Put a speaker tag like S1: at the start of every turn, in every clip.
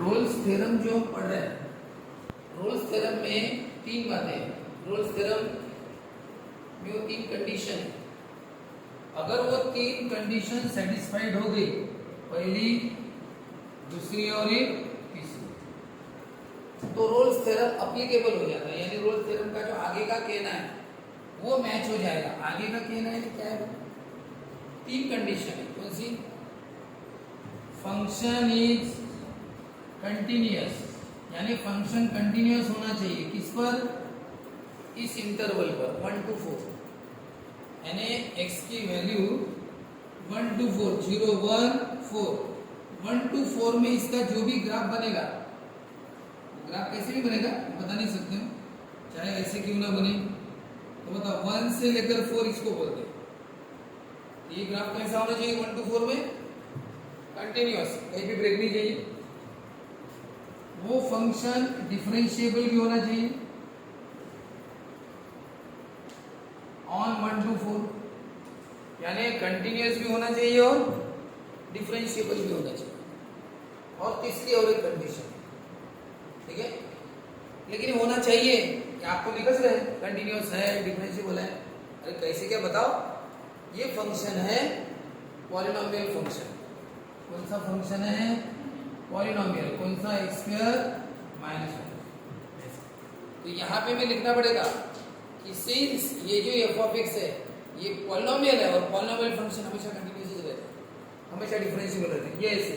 S1: Rolle's theorem जो हम पढ़ रहे हैं, रोल्स थ्योरम में तीन बातें हैं। रोल्स थ्योरम में वो तीन कंडीशन है। अगर वो तीन कंडीशन सेटिस्फाइड हो गई, पहली, दूसरी और एक तीसरी, तो रोल्स थ्योरम अप्लीकेबल हो जाता है। यानी रोल्स थ्योरम का जो आगे का कहना है वो मैच हो जाएगा। आगे का कहना है क्या है? तीन कंडीशन है। कौन सी? फंक्शन इज कंटिन्यूअस, यानी फंक्शन कंटिन्यूअस होना चाहिए। किस पर? इस इंटरवल पर 1 to 4, यानी x की वैल्यू 1 to 4, 0, 1, 4, 1 to 4 में इसका जो भी ग्राफ बनेगा, ग्राफ कैसे भी बनेगा बता नहीं सकते हो, चाहे ऐसे क्यों ना बने, तो बताओ 1 से लेकर 4 इसको बोलते हैं। ये ग्राफ कैसा होना चाहिए? 1 to 4 में कंटिन्यूअस, कहीं भी ब्रेक नहीं चाहिए। वो फंक्शन डिफरेंशिएबल भी होना चाहिए ऑन 1 to 4, यानी कंटिन्यूअस भी होना चाहिए और डिफरेंशिएबल भी होना चाहिए। और तीसरी और एक कंडीशन, ठीक है, लेकिन होना चाहिए। आपको निकल रहे कंटिन्यूअस है, डिफरेंशिएबल है, अरे कैसे क्या बताओ? ये फंक्शन है पॉलिनोमियल फंक्शन। कौन सा फंक्शन है? पॉलिनोमियल। कौन सा? x² - 1। तो यहाँ पे मैं लिखना पड़ेगा कि सिंस ये जो f of x है ये पॉलिनोमियल है, और पॉलिनोमियल फंक्शन हमेशा कंटिन्यूअस रहते हैं, हमेशा डिफरेंशिएबल रहते हैं। ये ऐसे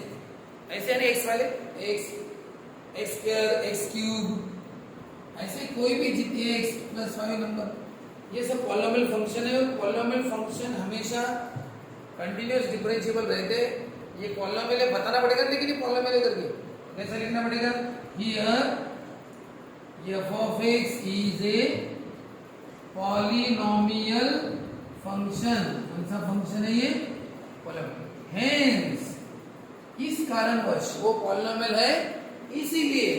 S1: ऐसे यानी x वाले x² x³ ऐसे कोई भी जितने x + 5 नंबर, ये सब पॉलिनोमियल फंक्शन है। और पॉलिनोमियल फंक्शन हमेशा कंटिन्यूअस डिफरेंशिएबल रहते हैं। ये पॉलिनोमियल है बताना पड़ेगा, लेकिन ये पॉलिनोमियल है करके कैसे लिखना पड़ेगा? Here f of x is a polynomial function. कौन सा फंक्शन है ये? पॉलिनोमियल। हेंस, इस कारणवश वो पॉलिनोमियल है, इसीलिए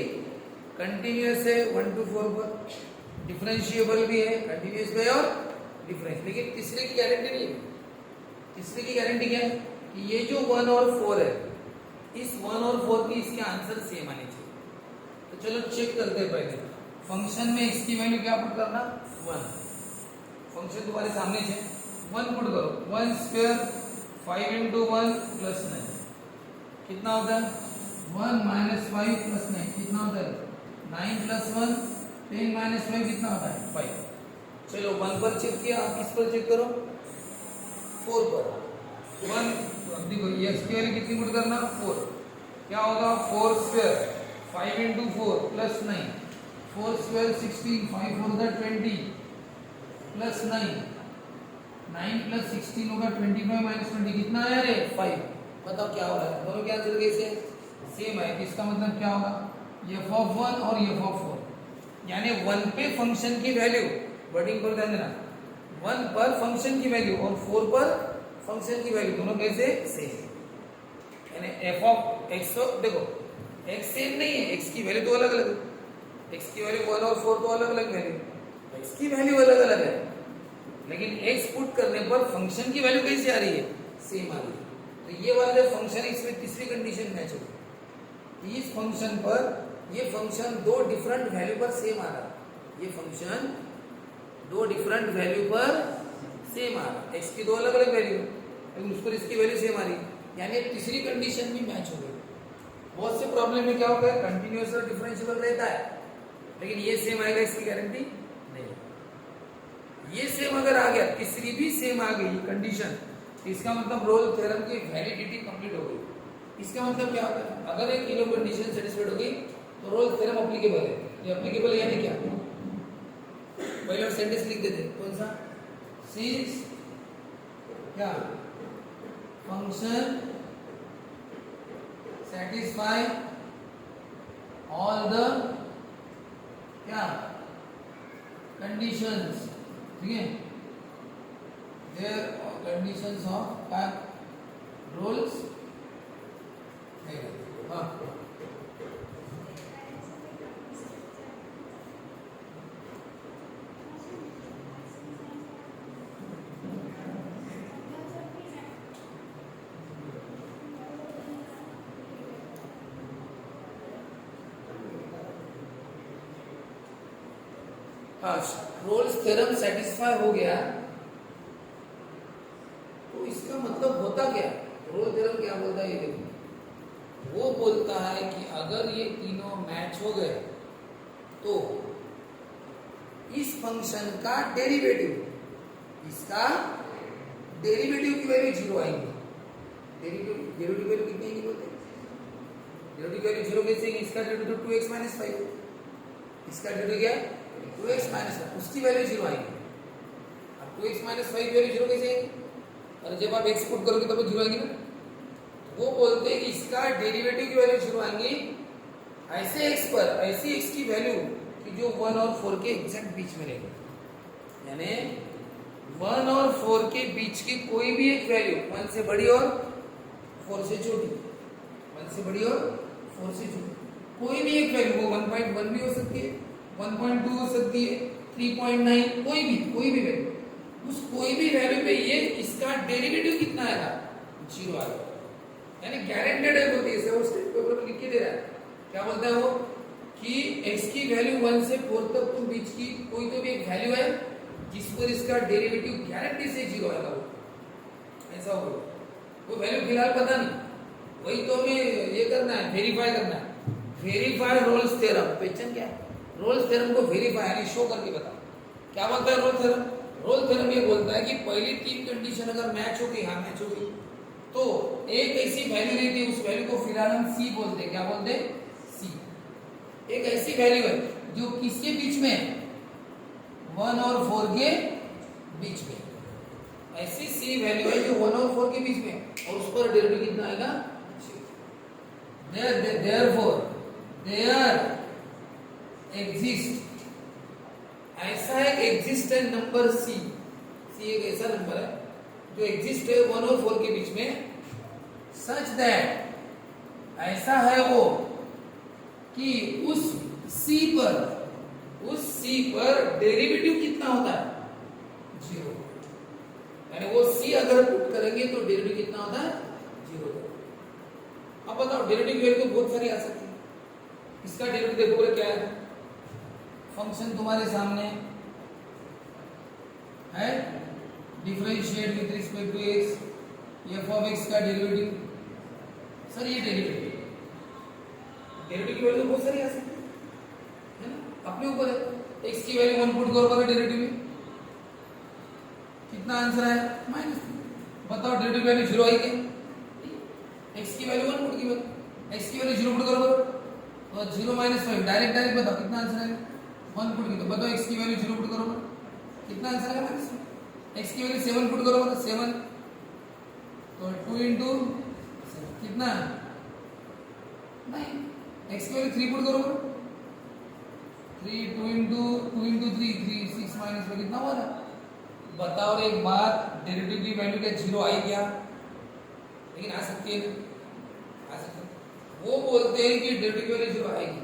S1: कंटिन्यूअस है 1 to 4 पर, डिफरेंशिएबल भी है, कंटिन्यूअस भी है और डिफरेंस। लेकिन तीसरे की गारंटी नहीं है। तीसरे की गारंटी क्या है? कि ये जो 1 और 4 है, इस 1 और 4 की इसके आंसर सेम आने चाहिए। तो चलो चेक करते हैं। पहले फंक्शन में x की वैल्यू क्या पुट करना? 1। फंक्शन तुम्हारे सामने है, 1 पुट करो। 1² 5 × 1 + 9 कितना होता है? 1 - 5 + 9 कितना होता है? 9 + 1 10 - 5 कितना होता है? 5। चलो 1 पर चेक किया, आप किस पर चेक करो? 4 पर। 1 देखो ये x की वैल्यू कितनी पुट करना? 4। क्या होगा? 4² 5 × 4 + 9, 4² 16, 5 4 20 + 9, 9 + 16 होगा 25 - 20 कितना आया रे? 5। बताओ क्या हो रहा है? दोनों के आंसर कैसे सेम है? इसका मतलब क्या होगा? f of 1 और f of 4, यानी 1 पे फंक्शन की वैल्यू, वर्डिंग पर ध्यान देना, 1 पर फंक्शन की वैल्यू और 4 पर फंक्शन की वैल्यू, दोनों कैसे सेम। यानी f of x, तो देखो x सेम नहीं है, x की वैल्यू तो अलग अलग है। x की वैल्यू 1 और 4 तो अलग अलग वैल्यू, x की वैल्यू अलग अलग है, लेकिन x पुट करने पर फंक्शन की वैल्यू कैसी आ रही है? सेम आ रही है। तो ये वाला जो फंक्शन है इसमें तीसरी कंडीशन मैच होगी। इस फंक्शन पर ये फंक्शन दो डिफरेंट वैल्यू पर सेम आ रहा है। ये फंक्शन दो डिफरेंट वैल्यू पर सेम आ रहा है। x की दो अलग अलग वैल्यू, लेकिन उस पर इसकी वैल्यू सेम आ रही है, यानी तीसरी कंडीशन भी मैच हो गई। बहुत से प्रॉब्लम में क्या होगा? कंटिन्यूअस और डिफरेंशिएबल रहता है, लेकिन ये सेम आएगा इसकी गारंटी नहीं। ये सेम अगर आ गया, तीसरी भी सेम आ गई कंडीशन, इसका मतलब रोल थ्योरम की वैलिडिटी कंप्लीट हो गई। इसका मतलब क्या होता है? अगर एक तीनों कंडीशन सेटिस्फाइड हो गई तो रोल थ्योरम एप्लीकेबल है। ये एप्लीकेबल है यानी क्या? पहले सेंटेंस लिख देते। कौन सा? सिंस क्या फंक्शन सेटिस्फाई ऑल द क्या कंडीशंस, ठीक है, देयर कंडीशंस ऑफ रूल्स। हाँ हाँ, रोल्स थ्योरम सेटिस्फाई हो गया तो इसका मतलब होता क्या? रोल्स थ्योरम क्या बोलता है ये देखो। वो बोलता है कि अगर ये तीनों मैच हो गए तो इस फंक्शन का डेरिवेटिव, इसका डेरिवेटिव की वैल्यू जीरो आएगी। डेरिवेटिव वैल्यू कितनी आएगी बोलते हैं? डेरिवेटिव वैल्यू जीरो कैसे आएगी? इसका डेरिवेटिव 2x - 5, इसका डेरिवेटिव क्या है? 2x - 5, उसकी वैल्यू जीरो आएगी। अब 2x - 5 वैल्यू जीरो कैसे आएगी? और जब आप x पुट करोगे तब तो जीरो आएगी ना। वो बोलते हैं कि इसका डेरिवेटिव की वैल्यू जीरो आएंगी ऐसे x पर, ऐसी x की वैल्यू कि जो 1 और 4 के एग्जैक्ट बीच में रहेगी। यानी 1 और 4 के बीच की कोई भी एक वैल्यू 1 से बड़ी और 4 से छोटी, 1 से बड़ी और 4 से छोटी कोई भी एक वैल्यू, वो 1.1 भी हो सकती है, 1.2 हो सकती है, 3.9, कोई भी वैल्यू, उस कोई भी वैल्यू पे ये इसका डेरिवेटिव कितना आएगा? जीरो आएगा। यानी गारंटेड है बोलते हैं, वो स्टेट पेपर में लिख के दे रहा है। क्या बोलता है वो कि x की वैल्यू 1 से 4 तक के बीच की कोई तो भी एक वैल्यू है जिस पर इसका डेरिवेटिव गारंटी से जीरो आएगा। वो ऐसा होगा, वो वैल्यू फिलहाल पता नहीं, वही तो हमें ये करना है, वेरीफाई करना है। वेरीफाई रोल्स थ्योरम, क्वेश्चन क्या है? रोल्स थ्योरम को वेरीफाई यानी शो करके बता। क्या बोलता है रोल्स थ्योरम? रोल्स थ्योरम ये बोलता है कि पहली तीन कंडीशन अगर मैच हो गई, हाँ मैच हो गई, तो एक ऐसी वैल्यू रहती है, उस वैल्यू को फिलहाल हम सी बोलते हैं। क्या बोलते हैं? सी। एक ऐसी वैल्यू है जो किसके बीच में है? 1 और 4 के बीच में। ऐसी सी वैल्यू है जो 1 और 4 के बीच में, और उस पर डेरिवेटिव कितना आएगा? therefore there exist, ऐसा एक एग्जिस्टेंट नंबर सी एक ऐसा नंबर है जो एग्जिस्ट है 1 और 4 के बीच में, सच दैट, ऐसा है वो कि उस सी पर डेरिवेटिव कितना होता है? जीरो। यानी वो सी अगर पुट करेंगे तो डेरिवेटिव कितना होता है? जीरो। अब बताओ, डेरिवेटिव की वैल्यू तो बहुत सारी आ सकती है। इसका डेरिवेटिव देखो क्या है? फंक्शन तुम्हारे सामने है, differentiate with respect to x, f of x का डेरिवेटिव। सर ये डेरिवेटिव की वैल्यू बहुत सारी आ सकती है ना, अपने ऊपर है। x की वैल्यू 1 पुट करो, डेरिवेटिव में कितना आंसर है? -3। बताओ डेरिवेटिव वैल्यू जीरो आई क्या? x की वैल्यू 1 पुट की वैल्यू, x की वैल्यू 0 पुट करो तो 0 - 5, डायरेक्ट बताओ कितना आंसर है? 1 पुट की, तो बताओ x की वैल्यू 0 पुट करो कितना आंसर है? x की वैल्यू 7 पुट करो, 7, तो 2 into कितना? 9। x की वैल्यू 3 पुट करो, 3, 2 into 3, 6 - 5 कितना हुआ? बताओ एक बात, डेरिवेटिव की वैल्यू क्या जीरो आई क्या? लेकिन आ सकती है ना, आ सकती है। वो बोलते हैं कि डेरिवेटिव की वैल्यू जीरो आएगी।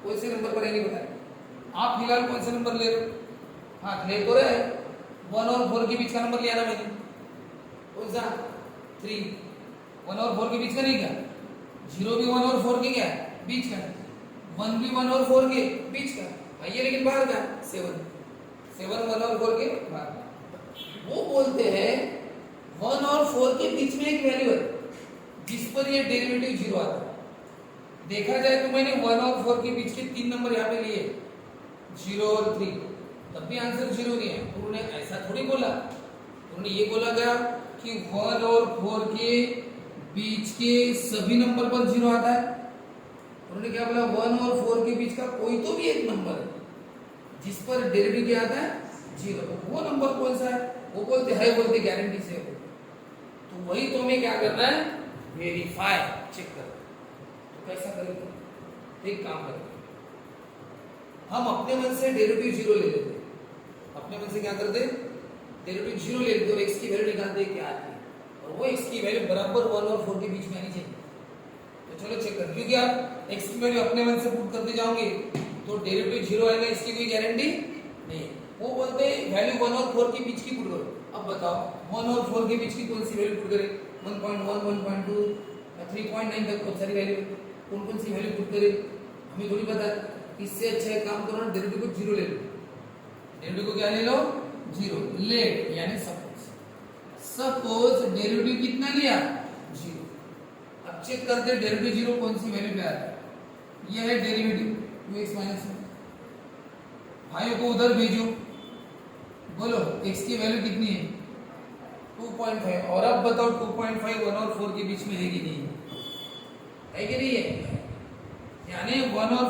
S1: कौन से नंबर पर आएगी बताइए? आप फिलहाल कौन सा नंबर ले रहे हो? हाँ ले तो रहे 1 और 4 के बीच का नंबर लिया ना मैंने, कौन सा? 3। 1 और 4 के बीच का नहीं क्या? 0 भी 1 और 4 के क्या बीच का, 1 भी 1 और 4 के बीच का भैया, लेकिन बाहर का 7 1 और 4 के बाहर। वो बोलते हैं 1 और 4 के बीच में एक वैल्यू है जिस पर ये डेरिवेटिव जीरो आता है। देखा जाए तो मैंने 1 और 4 के बीच के 3 नंबर यहाँ पे लिए, 0 और 3, तब भी आंसर जीरो नहीं है। उन्होंने ऐसा थोड़ी बोला, उन्होंने ये बोला गया कि 1 और 4 के बीच के सभी नंबर पर जीरो आता है। उन्होंने क्या बोला? 1 और 4 के बीच का कोई तो भी एक नंबर है जिस पर डेरिवेटिव क्या आता है? जीरो। तो वो नंबर कौन सा है? वो बोलते हैं, बोलते गारंटी से हो। तो वही तो हमें क्या करना है? वेरीफाई, चेक करना। तो कैसा करेंगे? एक काम करेंगे, हम अपने मन से डेरिवेटिव जीरो ले लेते, अपने मन से क्या करते? डेरिवेटिव जीरो ले लेते और x की वैल्यू निकालते क्या आती है, और वो x की वैल्यू बराबर 1 और 4 के बीच में आनी चाहिए। तो चलो चेक करते, क्योंकि आप x की वैल्यू अपने मन से पुट करते जाओगे तो डेरिवेटिव जीरो आएगा, इसकी कोई गारंटी नहीं। वो बोलते हैं वैल्यू 1 और 4 के बीच की पुट करो। अब बताओ 1 और 4 के बीच की कौन सी वैल्यू पुट करें? 1.1, 1.2, 3.9 तक बहुत सारी वैल्यू, कौन सी वैल्यू पुट करें हमें थोड़ी पता है। इससे अच्छा एक काम करो ना, डेरिवेटिव को जीरो ले लो, डेरिवेटिव को क्या ले लो, जीरो। लेट यानी सपोज डेरिवेटिव कितना लिया, जीरो। अब चेक करते हैं डेरिवेटिव जीरो कौन सी वैल्यू पे आता है। यह है डेरिवेटिव 2x माइनस 5 को उधर भेजो, बोलो x की वैल्यू कितनी है, 2.5। और अब बताओ 2.5 1 और 4 के बीच में है कि नहीं है कि नहीं है। यानी 1 और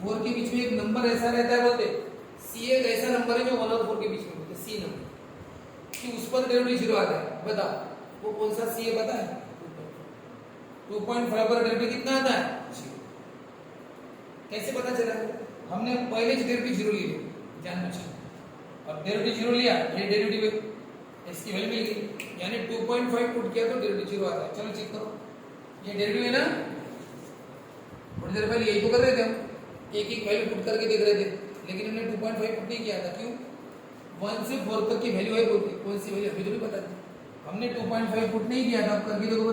S1: 4 के बीच में एक नंबर ऐसा रहता है, बोलते c एक ऐसा नंबर है जो 1 और 4 के बीच में होता है, c नंबर कि उस पर डेरिवेटिव जीरो आता है। बताओ वो कौन सा c है, पता है? 2.5 पर डेरिवेटिव कितना आता है, जीरो। कैसे पता चला? हमने पहले डेरिवेटिव जीरो लिया जानबूझ के, और डेरिवेटिव जीरो लिया, ये डेरिवेटिव x की वैल्यू मिल गई, यानी 2.5 पुट किया तो डेरिवेटिव जीरो आता है। चलो चेक करो, ये डेरिवेटिव है ना। थोड़ी देर पहले यही तो कर रहे थे हम, एक एक वैल्यू पुट करके देख रहे थे, लेकिन हमने 2.5 पुट नहीं किया था। क्यों? 1 से 4 तक की वैल्यू है, बोलते कौन सी वैल्यू हमें तो नहीं पता थी, हमने 2.5 पुट नहीं किया था। अब करके देखो,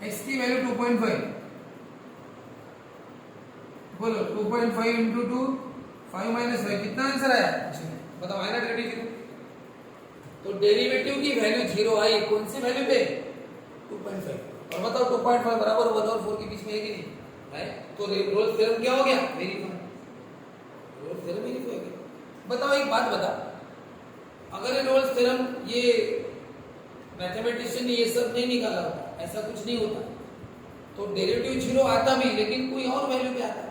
S1: x की वैल्यू 2.5, बोलो 2.5 इंटू 2 5 माइनस 5 कितना आंसर आया, बताओ आया ना डेरिवेटिव जीरो। तो डेरिवेटिव की वैल्यू जीरो आई, कौन सी वैल्यू पे, 2.5। और बताओ 2.5 बराबर 1 और 4 के बीच में है कि नहीं है। तो रोल्स थ्योरम क्या हो गया, वेरीफाई। रोल्स थ्योरम वेरीफाई हो गया। बताओ एक बात बता, अगर ये रोल्स थ्योरम ये मैथमेटिशियन ने ये सब नहीं निकाला होता, ऐसा कुछ नहीं होता, तो डेरिवेटिव जीरो आता भी, लेकिन कोई और वैल्यू पे आता।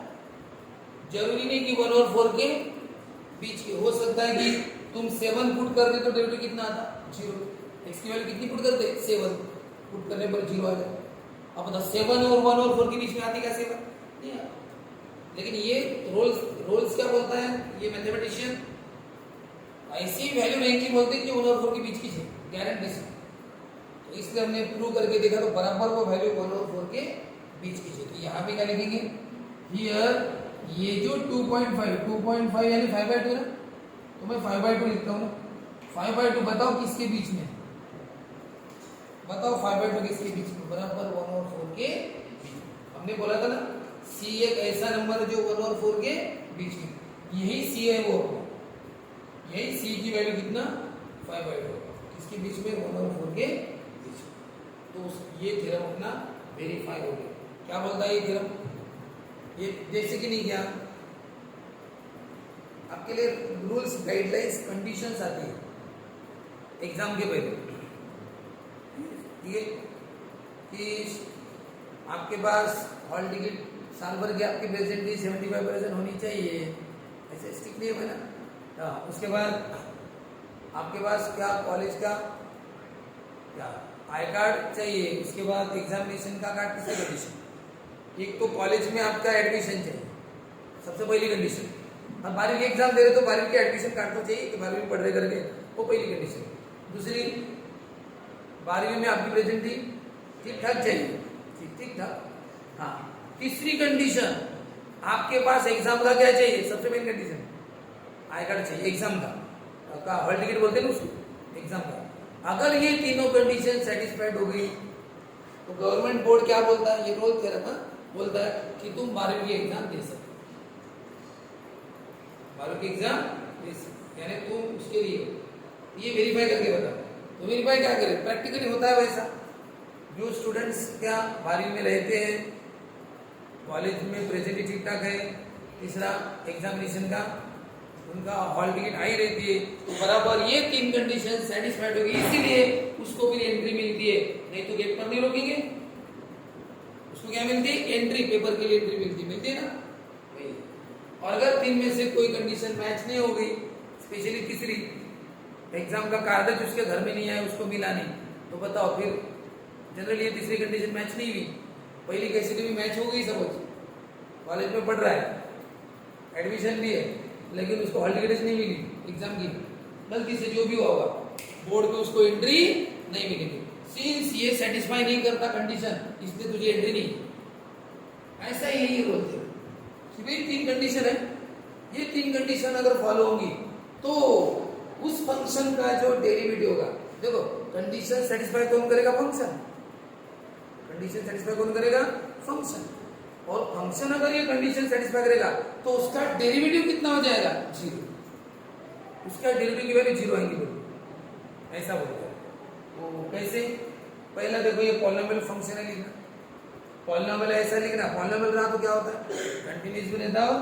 S1: जरूरी नहीं कि 1 और 4 के बीच के, हो सकता है कि तुम 7 पुट कर दे तो डेरिवेटिव कितना आता, जीरो। x की वैल्यू कितनी पुट करते, 7 पुट करने पर जीरो आ जाए। अब बताओ 7 और 1 और 4 के बीच में आती क्या, 7 नहीं आता। लेकिन ये रोल्स क्या बोलता है ये मैथमेटिशियन, ऐसी वैल्यू नहीं की बोलते कि 1 और 4 के बीच की है, गारंटी से। तो इसलिए हमने प्रूव करके देखा तो बराबर वो वैल्यू 1 और 4 के बीच की है। तो यहाँ पे क्या लिखेंगे, हियर ये जो 2.5 यानी 5/2 ना, तो मैं 5/2 लिखता हूँ। 5/2 बताओ किसके बीच में, बताओ 5/2 किसके बीच में, बराबर 1 और 4 के। हमने बोला था ना c एक ऐसा नंबर है जो 1 और 4 के बीच में, यही c है वो, यही c की वैल्यू कितना, 5/2 किसके बीच में, 1 और 4 के बीच में। तो ये थ्योरम अपना वेरीफाई हो गया। क्या बोलता है ये थ्योरम, ये जैसे कि नहीं, क्या आपके लिए रूल्स गाइडलाइंस कंडीशंस आती है एग्जाम के पहले, ठीक है, कि आपके पास हॉल टिकट साल भर की आपकी प्रेजेंट की 75% होनी चाहिए, ऐसे स्टिक नहीं है ना। उसके बाद आपके पास क्या, कॉलेज का क्या आई कार्ड चाहिए। उसके बाद एग्जामिनेशन का कार्ड, किसी कंडीशन, एक तो कॉलेज में आपका एडमिशन चाहिए, सबसे पहली कंडीशन। अब 12वीं के एग्जाम दे रहे तो 12वीं के एडमिशन कार्ड तो चाहिए कि 12वीं पढ़ रहे करके, वो पहली कंडीशन। दूसरी, 12वीं में आपकी प्रेजेंट थी ठीक ठाक चाहिए, ठीक ठाक। हाँ, तीसरी कंडीशन, आपके पास एग्जाम का क्या चाहिए, सबसे मेन कंडीशन आई कार्ड चाहिए, एग्जाम का हॉल टिकट बोलते हैं ना उसको, एग्जाम का। अगर ये तीनों कंडीशन सेटिस्फाइड हो गई तो गवर्नमेंट बोर्ड क्या बोलता है, ये रोल थ्योरम बोलता है कि तुम 12वीं की एग्जाम दे सकते, 12वीं की एग्जाम दे सकते, यानी तुम उसके लिए ये वेरीफाई करके बताओ। तो वेरीफाई क्या करें, प्रैक्टिकली होता है वैसा। जो स्टूडेंट्स क्या 12वीं में रहते हैं, कॉलेज में प्रेजेंट ठीक ठाक है, तीसरा एग्जामिनेशन का उनका हॉल टिकट हाई रहती है, तो बराबर ये तीन कंडीशन सेटिस्फाइड होगी, इसीलिए उसको भी एंट्री मिलती है। नहीं तो गेट पर नहीं रोकेंगे, उसको क्या मिलती है, एंट्री, पेपर के लिए एंट्री मिलती है ना वही। और अगर तीन में से कोई कंडीशन मैच नहीं हो गई, स्पेशली तीसरी, एग्जाम का कागज उसके घर में नहीं आया, उसको मिला नहीं, तो बताओ फिर जनरली ये तीसरी कंडीशन मैच नहीं हुई, पहली कैसे भी मैच हो गई। सपोज कॉलेज में पढ़ रहा है, एडमिशन भी है, लेकिन उसको हॉल टिकट नहीं मिली एग्जाम की, गलती से जो भी हुआ होगा, बोर्ड पे उसको एंट्री नहीं मिलेगी। सिंस ये सेटिस्फाई नहीं करता कंडीशन, इसलिए तुझे एंट्री नहीं। ऐसा ही है ये बोलते हैं, सिर्फ तीन कंडीशन है, ये तीन कंडीशन अगर फॉलो होंगी तो उस फंक्शन का जो डेरिवेटिव होगा, देखो कंडीशन सेटिस्फाई कौन करेगा, फंक्शन। कंडीशन सेटिस्फाई कौन करेगा, फंक्शन। और फंक्शन अगर ये कंडीशन सेटिस्फाई करेगा तो उसका डेरिवेटिव कितना हो जाएगा, जीरो। उसका डेरिवेटिव की वैल्यू जीरो आएंगी बोलो, ऐसा बोलते हैं। वो कैसे? पहला देखो ये पॉलिनोमियल फंक्शन है लिखना, पॉलिनोमियल ऐसा लिखना, पॉलिनोमियल रहा तो क्या होता है, कंटिन्यूअस भी रहता हो,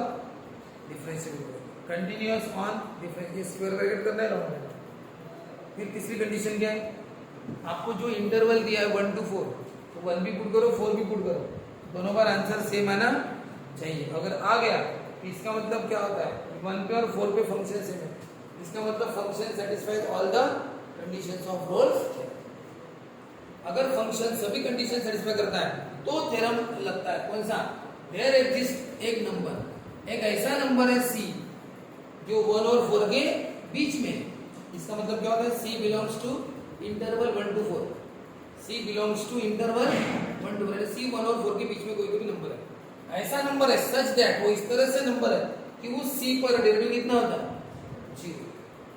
S1: डिफरेंशियल भी रहता, continuous on differential, square bracket करना है राउंड। फिर तीसरी कंडीशन क्या है, आपको जो इंटरवल दिया है 1 to 4, तो 1 भी पुट करो 4 भी पुट करो, दोनों बार आंसर सेम आना चाहिए। अगर आ गया तो इसका मतलब क्या होता है, 1 पे और 4 पे फंक्शन सेम है, इसका मतलब function satisfies all the conditions of Rolle's. अगर फंक्शन सभी कंडीशन सेटिस्फाई करता है तो थ्योरम लगता है। कौन सा? देयर एग्जिस्ट एक नंबर, एक ऐसा नंबर है c जो 1 और 4 के बीच में है। इसका मतलब क्या होता है, c belongs to interval 1 to 4, c belongs to interval 1 to 4, c 1 और 4 के बीच में कोई भी नंबर है, ऐसा नंबर है सच दैट, वो इस तरह से नंबर है कि उस c पर डेरिवेटिव कितना होता है, 0।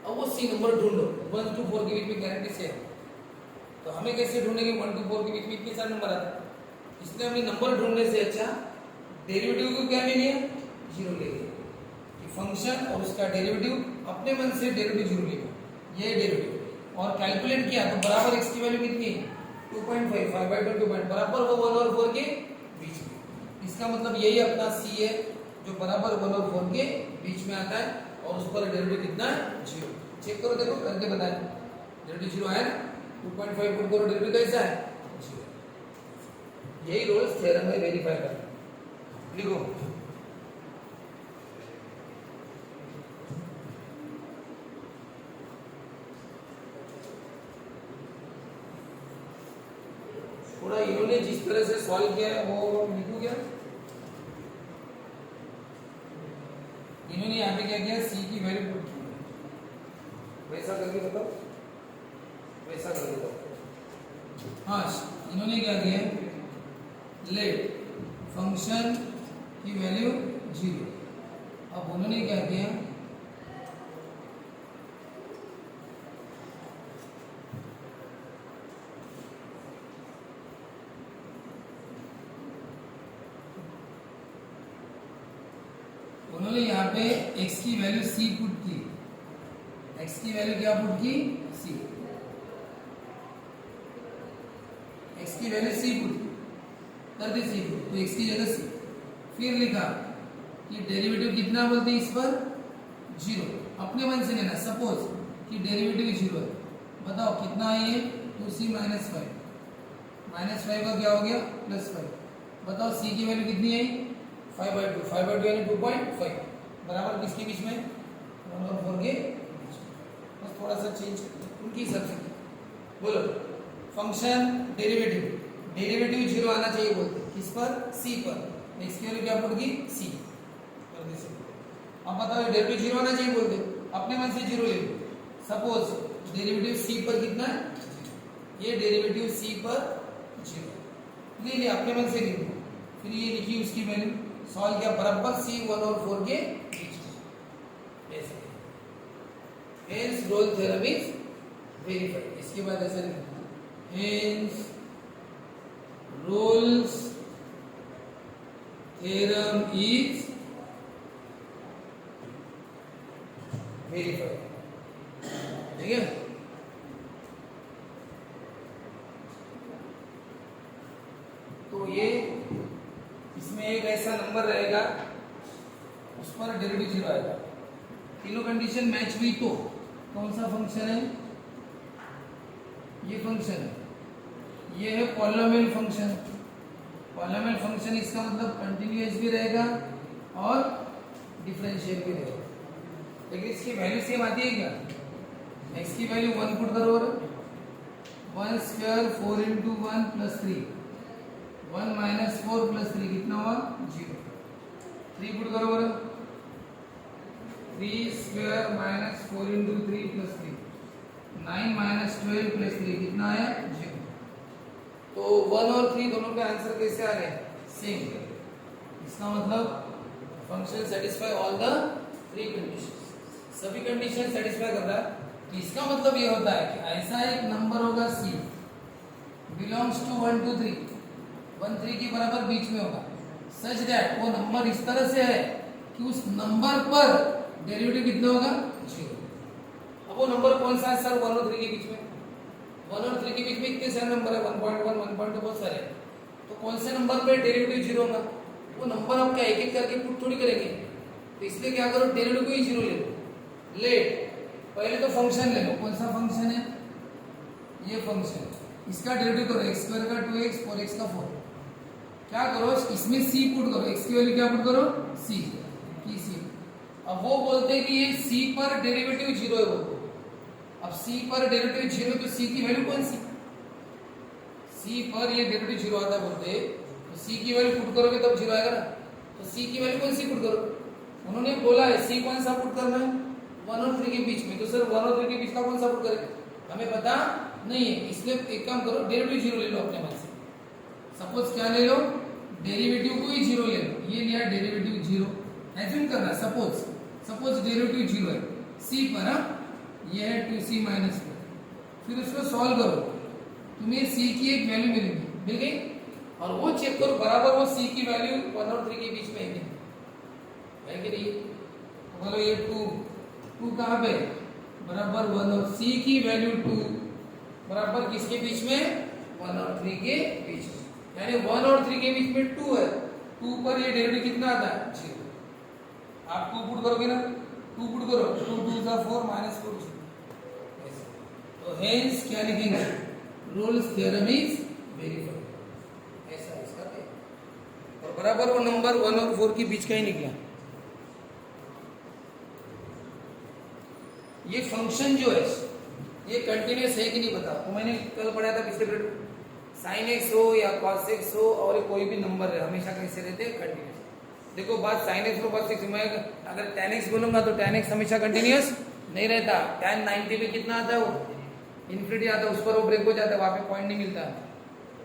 S1: अब वो c नंबर ढूंढो 1 to 4 के बीच में, गारंटी से है। तो हमें कैसे ढूंढेंगे 1 to 4 के बीच में इतने सारे नंबर आते हैं, इसलिए हमने नंबर ढूंढने से अच्छा डेरिवेटिव को क्या ले लिया, 0 ले लिया, कि फंक्शन और उसका डेरिवेटिव अपने मन से डेरिवेटिव 0 ले लिया, ये डेरिवेटिव, और कैलकुलेट किया तो बराबर x की वैल्यू कितनी है, 2.5, 5/2 बराबर वो 1 और 4 के बीच में। इसका मतलब यही अपना c है जो बराबर 1 और 4 के बीच में आता है, और उस पर डेरिवेटिव कितना है, 0। चेक करो, देखो करके बताएं, डेरिवेटिव 0 आया ना, 2.5 पुट करो, डेरिवेटिव कैसा है, 0। यही रोल्स थ्योरम में वेरीफाई करना, लिखो। थोड़ा इन्होंने जिस तरह से सॉल्व किया है वो लिखो क्या, इन्होंने यहाँ पे क्या किया, c की वैल्यू पुट की, वैसा करके बताओ, वैसा करके बताओ। हाँ, इन्होंने क्या किया, लेट फंक्शन की वैल्यू 0। अब उन्होंने क्या किया, उन्होंने यहाँ पे x की वैल्यू c पुट की, x की वैल्यू क्या पुट की, c, x की वैल्यू c पुट कर दी, c पुट, तो x की जगह c। फिर लिखा कि डेरिवेटिव कितना बोलते हैं इस पर, 0, अपने मन से लेना। सपोज कि डेरिवेटिव 0 है, बताओ कितना है ये, 2c - 5, -5 का क्या हो गया, +5। बताओ c की वैल्यू कितनी है, 5/2, 5/2 यानी 2.5, बराबर किसके बीच में, 1 और 4 के बीच में। बस थोड़ा सा चेंज उनके हिसाब से बोलो। फंक्शन डेरिवेटिव 0 आना चाहिए बोलते, किस पर, c पर, x की वैल्यू क्या पुट की, c कर दे। अब बताओ डेरिवेटिव 0 आना चाहिए बोलते, अपने मन से 0 ले लो। सपोज डेरिवेटिव c पर कितना है, ये डेरिवेटिव c पर 0 ले लिया, अपने मन से ले लो। फिर ये लिखी उसकी वैल्यू, सॉल्व किया, बराबर c 1 और 4 के बीच में, ऐसे। Hence Rolle theorem is verified. इसके बाद ऐसा लिखना, hence Rolle's theorem is verified, ठीक है। तो ये इसमें एक ऐसा नंबर रहेगा उस पर डेरिवेटिव 0 आएगा, तीनों कंडीशन मैच हुई तो कौन सा फंक्शन है, ये फंक्शन है, ये है पॉलिनोमियल फंक्शन। पॉलिनोमियल फंक्शन इसका मतलब कंटिन्यूअस भी रहेगा और डिफरेंशियल भी रहेगा, लेकिन इसकी वैल्यू सेम आती है क्या, x की वैल्यू 1 पुट करो, 1 स्क्वायर 4 into 1 + 3, 1 - 4 + 3 कितना हुआ, 0। 3 पुट करो, 3 स्क्वायर -4 into 3 + 3, 9 - 12 + 3 कितना आया, 0। तो 1 और 3 दोनों के आंसर कैसे आ रहे हैं, सेम। इसका मतलब function satisfy all the 3 conditions, सभी कंडीशन सेटिस्फाई कर रहा है। तो इसका मतलब ये होता है कि ऐसा एक नंबर होगा c बिलोंग्स टू 1 to 3, 1 3 के बराबर बीच में होगा, सच दैट वो नंबर इस तरह से है कि उस नंबर पर डेरिवेटिव कितना होगा, 0। अब वो नंबर कौन सा है सर 1 और 3 के बीच में? 1 और 3 के बीच में इतने सारे नंबर है, 1.1 1.2 बहुत सारे हैं। तो कौन से नंबर पे डेरिवेटिव जीरो होगा? वो नंबर आप क्या एक एक करके पुट थोड़ी करेंगे, तो इसलिए क्या करो, डेरिवेटिव को ही जीरो ले लो। लेट पहले तो फंक्शन ले लो, कौन सा फंक्शन है? ये फंक्शन, इसका डेरिवेटिव करो, x स्क्वायर का 2x 4x का 4। क्या करो, इसमें c पुट करो, x की वैल्यू क्या पुट करो, c की c। अब वो बोलते हैं कि ये c पर डेरिवेटिव जीरो है बोलते। अब c पर डेरिवेटिव जीरो, तो c की वैल्यू कौन सी? c पर ये डेरिवेटिव जीरो आता है बोलते, तो c की वैल्यू पुट करोगे तब जीरो आएगा ना। तो c की वैल्यू कौन सी पुट करो? उन्होंने बोला है c कौन सा पुट करना है, 1 और 3 के बीच में। तो सर 1 और 3 के बीच का कौन सा पुट करें, हमें पता नहीं है, इसलिए एक काम करो, डेरिवेटिव जीरो ले लो अपने मन से। सपोज क्या ले लो, डेरिवेटिव को ही जीरो ले लो। ये लिया डेरिवेटिव जीरो, एज्यूम करना, सपोज डेरिवेटिव जीरो है c पर, ये है 2c माइनस 4। फिर उसको सॉल्व करो, तुम्हें c की एक वैल्यू मिलेगी, मिल गई। और वो चेक करो बराबर वो c की वैल्यू 1 और 3 के बीच में है कि नहीं? तो बोलो ये 2 कहाँ पे, बराबर 1 और c की वैल्यू 2 बराबर किसके बीच में, 1 और 3 के बीच में। यानी 1 और 3 के बीच में 2 है, 2 पर ये डेरिवेटिव कितना आता है, 0। आप 2 पुट करोगे ना, 2 पुट करो, 2 2 जा 4 माइनस 4 0। तो हेंस क्या लिखेंगे, रोल्स थ्योरम इज वेरीफाइड, ऐसा इसका है। और बराबर वो नंबर 1 और 4 के बीच का ही निकला। ये फंक्शन जो है ये कंटिन्यूअस है कि नहीं बता, तो मैंने कल पढ़ाया था पिछले पीरियड में, sin x हो या cos x हो और कोई भी नंबर है, हमेशा कैसे रहते हैं, कंटिन्यूअस। देखो बात sin x और cos x, मैं अगर tan x बोलूंगा तो tan x हमेशा कंटिन्यूअस नहीं रहता। tan 90 पे कितना आता है, वो इन्फिनिटी आता है, उस पर वो ब्रेक हो जाता है, वहां पे पॉइंट नहीं मिलता है।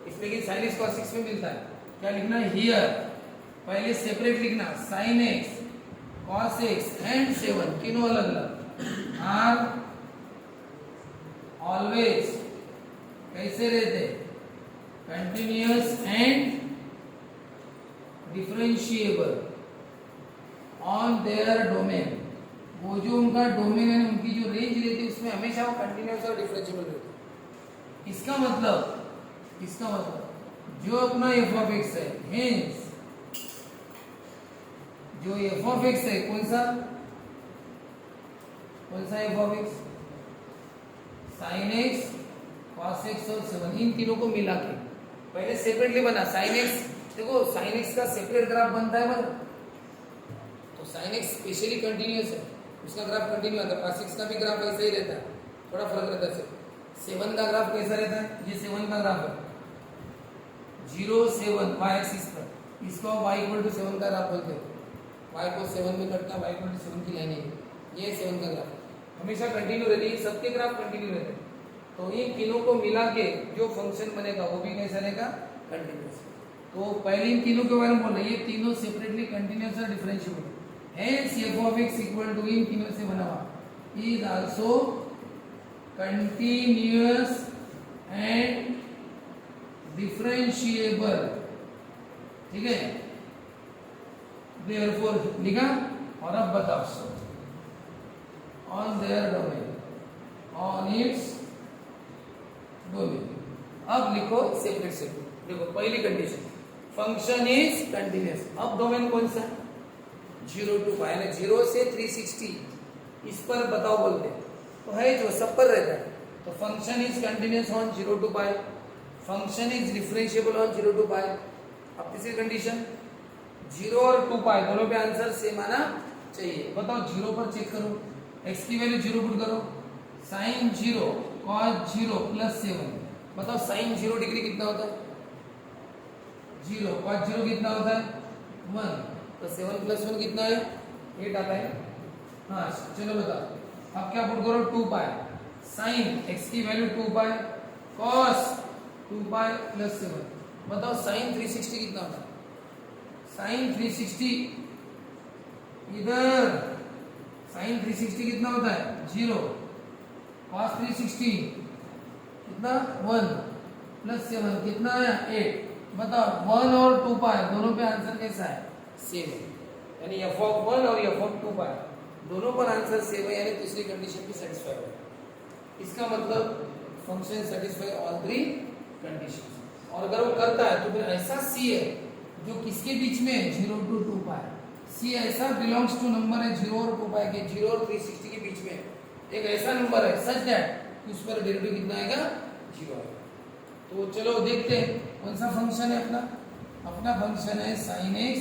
S1: इसलिए कि sin x cos x में मिलता है। क्या लिखना है हियर, पहले सेपरेट लिखना, sin x cos x and 7 तीनों अलग अलग आर ऑलवेज कैसे रहते, continuous and differentiable on their domain. वो जो उनका डोमेन है, उनकी जो रेंज रहती है, उसमें हमेशा वो कंटिन्यूअस और डिफरेंशिएबल रहते। इसका मतलब जो अपना f ऑफ x है, हेंस जो f ऑफ x है, कौन सा f of x, sin x cos x और 7, इन तीनों को मिला के पहले सेपरेटली बना। sin x देखो, sin x का सेपरेट ग्राफ बनता है मतलब, तो sin x स्पेशली कंटिन्यूअस है, उसका ग्राफ कंटिन्यू आता है। cos x का भी ग्राफ ऐसा ही रहता है, थोड़ा फर्क रहता है। 7 का ग्राफ कैसा रहता है, ये 7 का ग्राफ है 0 7 y एक्सिस पर, इसको y इक्वल टू 7 का ग्राफ बोलते हैं। y को 7 में कटता है, y इक्वल टू 7 की लाइन है, ये 7 का ग्राफ हमेशा कंटिन्यू रहती है, सबके ग्राफ कंटिन्यू रहते हैं। तो इन तीनों को मिला के जो फंक्शन बनेगा वो भी कैसा रहेगा, कंटिन्यूअस। तो पहले इन तीनों के बारे में बोलना, ये तीनों सेपरेटली कंटिन्यूअस और differentiable. Hence f of x equal to, इन तीनों से बना हुआ, is also continuous and differentiable. ठीक है, देयरफॉर लिखा। और अब बताओ, on their domain, on its domain. अब लिखो सेपरेट। देखो पहली कंडीशन, फंक्शन इज कंटिन्यूअस। अब डोमेन कौन सा, 0 to π, 0 से 360, इस पर बताओ बोलते, तो है जो सब पर रहता है। तो function is continuous on 0 to π, function is differentiable on 0 to π। अब तीसरी कंडीशन, 0 और 2π दोनों पे आंसर सेम आना चाहिए। बताओ 0 पर चेक करो, x की वैल्यू 0 पुट करो, sin 0 cos 0 प्लस 7। बताओ sin 0 डिग्री कितना होता है, 0, cos 0 कितना होता है 1, तो 7 प्लस 1 कितना है, 8 आता है। हाँ चलो बताओ, अब क्या पुट करो, 2π, sin x की वैल्यू 2π cos 2π प्लस 7। बताओ sin 360 कितना होता है, sin 360 इधर, sin 360 कितना होता है 0, cos 360 कितना 1 प्लस 7 कितना है 8। बताओ 1 और 2π दोनों पे आंसर कैसा है, सेम है, यानी f of 1 और f of 2π दोनों पर आंसर सेम है, यानी तीसरी कंडीशन भी सेटिस्फाई हो। इसका मतलब function satisfy all three conditions. और अगर वो करता है तो फिर ऐसा सी है जो किसके बीच में है, 0 to 2 पाई। सी ऐसा बिलोंग्स टू नंबर है 0 और 2 पाई के, 0 और 360 के बीच में एक ऐसा नंबर है सच दैट कि उस पर डेरिवेटिव कितना आएगा, 0 आएगा। तो चलो देखते हैं कौन सा फंक्शन है अपना फंक्शन है sin x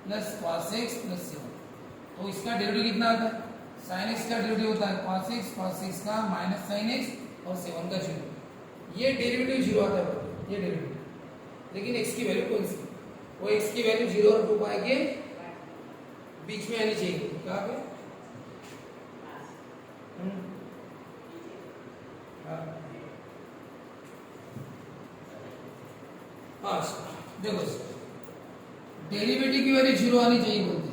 S1: plus cos x plus 7। तो इसका डेरिवेटिव कितना आता है, sin x का डेरिवेटिव होता है cos x का माइनस sin x और 7 का 0। ये डेरिवेटिव 0 आता है, ये डेरिवेटिव। लेकिन x की वैल्यू कौन सी, वो x की वैल्यू 0 और 2 पाई के बीच में आनी चाहिए। कहाँ पे, हाँ देखो डेरिवेटिव की वैल्यू 0 आनी चाहिए बोलते।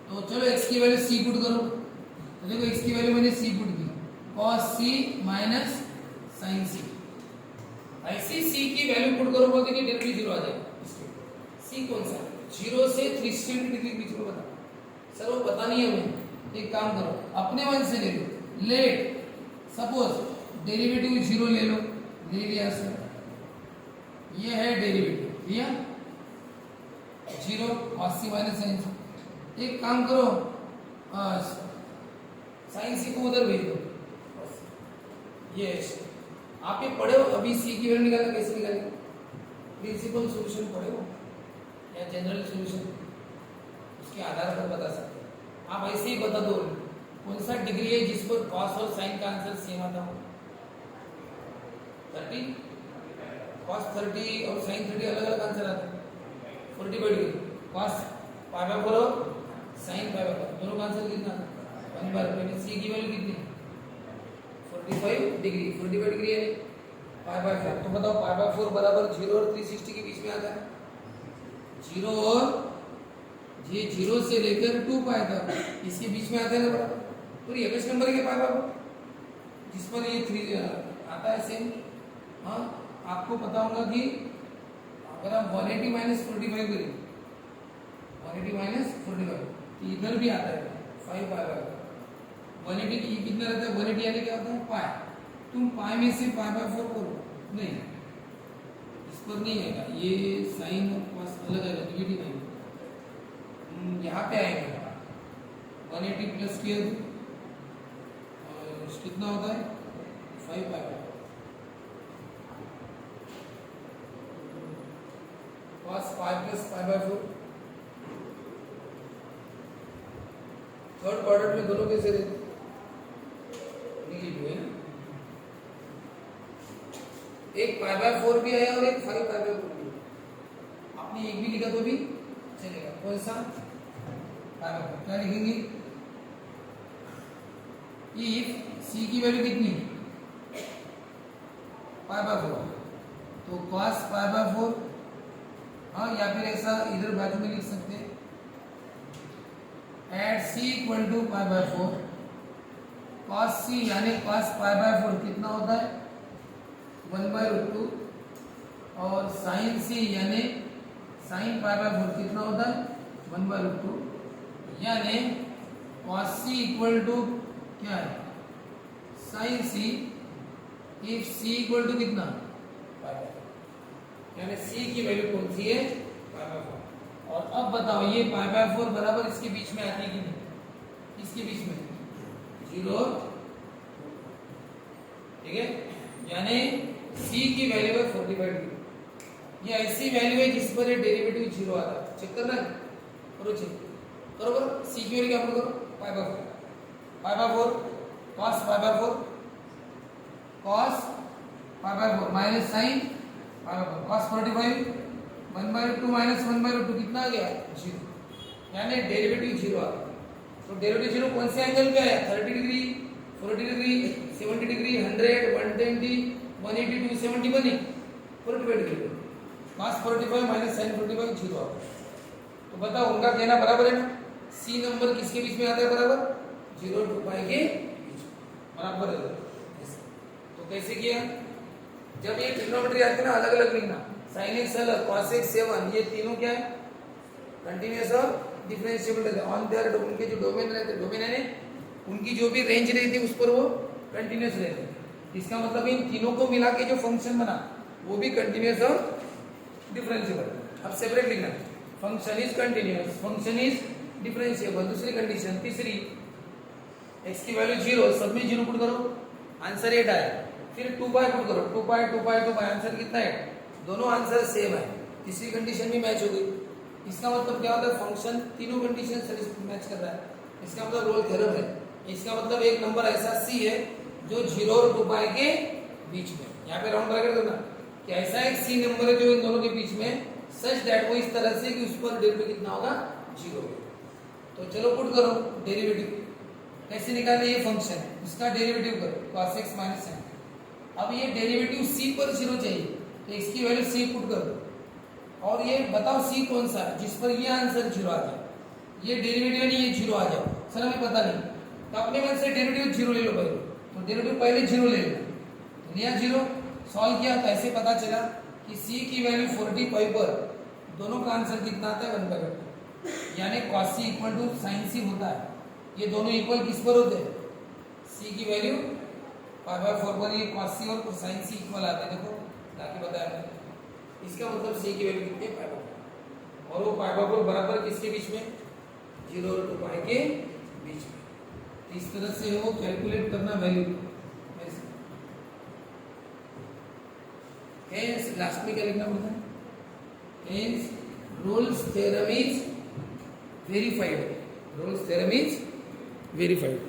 S1: तो चलो x की वैल्यू c पुट करो। तो देखो x की वैल्यू मैंने c पुट की, cos c minus sin c। ऐसी c की वैल्यू पुट करो बोलते कि डेरिवेटिव 0 आ जाएगा। c कौन सा, 0 से 360 डिग्री के बीच में बता। सर वो पता नहीं है हमें, एक काम करो अपने मन से ले लो। लेट सपोज डेरिवेटिव 0 ले लो, ले लिया सर, ये है डेरिवेटिव लिया 0 cos c minus sin c। एक काम करो sin c को उधर भेज दो। ये आप ये पढ़े हो अभी, c की वैल्यू निकालना कैसे निकालेंगे, प्रिंसिपल सॉल्यूशन पढ़े हो या जनरल सॉल्यूशन, उसके आधार पर बता सकते हैं। आप ऐसे ही बता दो कौन सा डिग्री है जिस पर cos और sin का आंसर सेम आता हो। 30 cos 30 और sin 30 अलग अलग आंसर आता है। 45 डिग्री cos पाई बाय 4 और sin पाई बाय 4 दोनों का आंसर कितना आता है 1/4। c की वैल्यू कितनी, 45 डिग्री, 45 डिग्री है पाई बाय 4। तो बताओ पाई बाय 4 बराबर 0 और 360 के बीच में आता है। 0 और ये 0 से लेकर 2 पाई तक इसके बीच में आता है ना बराबर। तो ये किस नंबर के पाई बाय जिस पर ये 3 आता है सेम। हाँ आपको पता होगा कि अगर आप 180 माइनस 45 करें, 180 माइनस 45 तो इधर भी आता है 5 पाई बाय 180 की कितना रहता है, 180 यानी क्या होता है पाई। तुम पाई में से पाई बाय 4 करो, नहीं इस पर नहीं आएगा, ये साइन और कॉस अलग आएगा, नेगेटिव आएगा। यहाँ पे आएगा 180 प्लस किया तो कितना होता है 5 pi by cos 5 plus pi by 4। Third quadrant में दोनों कैसे रहते, नेगेटिव है ना। एक पाई बाय 4 भी आया और एक 5 पाई बाय 4 भी। आपने एक भी लिखा तो भी चलेगा, कौन सा पाई बाय 4। क्या लिखेंगे, इफ c की वैल्यू कितनी पाई बाय 4 तो cos पाई बाय 4। हाँ या फिर ऐसा इधर बाजू में लिख सकते हैं at c equal to pi by 4 cos c यानी cos पाई बाय 4 कितना होता है 1/√2 और sin c यानी sin पाई बाय 4 कितना होता है 1/√2 यानी cos c इक्वल टू क्या है sin c if c equal to कितना पाई बाय 4 यानी c की वैल्यू कौन सी है पाई बाय 4। और अब बताओ ये पाई बाय 4 बराबर इसके बीच में आती है कि नहीं, इसके बीच में 0 ठीक है, यानी c की वैल्यू है 45 डिग्री। ये ऐसी वैल्यू है जिस पर ये डेरिवेटिव 0 आता है। चेक करना है, करो चेक करो करो। c की वैल्यू क्या करो पाई by 4, pi by 4 cos pi by 4 cos pi by 4 minus sin pi by 4 cos 45 1/2 minus 1/2 कितना आ गया 0, यानी डेरिवेटिव 0 आ गया। तो डेरिवेटिव 0 कौन से एंगल पे है 30 डिग्री 40 डिग्री 70 डिग्री 100 120 180 270 बनी 45 डिग्री cos 45 माइनस sin 45 0 आ गया। तो बताओ उनका कहना बराबर है ना, c नंबर किसके बीच में आता है बराबर 0 2 पाई के बीच बराबर है। तो कैसे किया, जब ये ट्रिग्नोमेट्री आती है ना अलग अलग लिखना, sin x अलग cos x 7 ये तीनों क्या है कंटीन्यूअस और डिफरेंशिएबल रहते हैं, ऑन देयर उनके जो डोमेन रहते हैं, डोमेन है उनकी जो भी रेंज रहती है उस पर वो कंटिन्यूस रहते हैं। इसका मतलब इन तीनों को मिला के जो फंक्शन बना वो भी कंटिन्यूस और डिफरेंशिएबल। अब सेपरेट लिखना, function is continuous, function is differentiable. दूसरी कंडीशन, तीसरी, x की वैल्यू 0, सब में 0 पुट करो, आंसर 8 आया। फिर 2 पाई पुट करो, 2 पाई 2 पाई 2 पाई, आंसर कितना है? दोनों आंसर सेम है। तीसरी कंडीशन भी मैच हो गई। इसका मतलब क्या होता है? फंक्शन तीनों कंडीशन मैच कर रहा है, इसका मतलब रोल थ्योरम है। इसका मतलब एक नंबर ऐसा c है जो 0 और 2 पाई के बीच में, यहाँ पे राउंड ब्रैकेट करना कि ऐसा एक c नंबर है जो इन दोनों के बीच में, सच दैट वो इस तरह से कि उस पर डेरिवेटिव कितना होगा? 0 होगा। तो चलो पुट करो डेरिवेटिव, कैसे निकाले? ये फंक्शन है, इसका डेरिवेटिव करो cos x माइनस sin। अब ये डेरिवेटिव c पर 0 चाहिए तो इसकी वैल्यू c पुट कर दो, और ये बताओ c कौन सा है जिस पर ये आंसर 0 आ जाए। ये डेरिवेटिव नहीं, ये 0 आ जाए, सर हमें पता नहीं, तो अपने मन से डेरिवेटिव 0 ले लो पहले, तो डेरिवेटिव पहले 0 ले लेना, लिया 0, सॉल्व किया तो ऐसे पता चला कि c की वैल्यू 45 पर दोनों का आंसर कितना आता है? 1/2, यानी cos c equal to sin c होता है। ये दोनों इक्वल किस पर होते हैं? c की वैल्यू π/4 पर, ये cos c और sin c इक्वल आते हैं। देखो ताकि बताया मैंने, इसका मतलब c की वैल्यू कितनी है? π/4, और वो π/4 बराबर किसके बीच में? 0 और 2 पाई के बीच में। इस तरह से वो कैलकुलेट करना वैल्यू। हेंस लास्ट में क्या लिखना पड़ता है? Hence Rolle's theorem is verified, roles theorem is verified.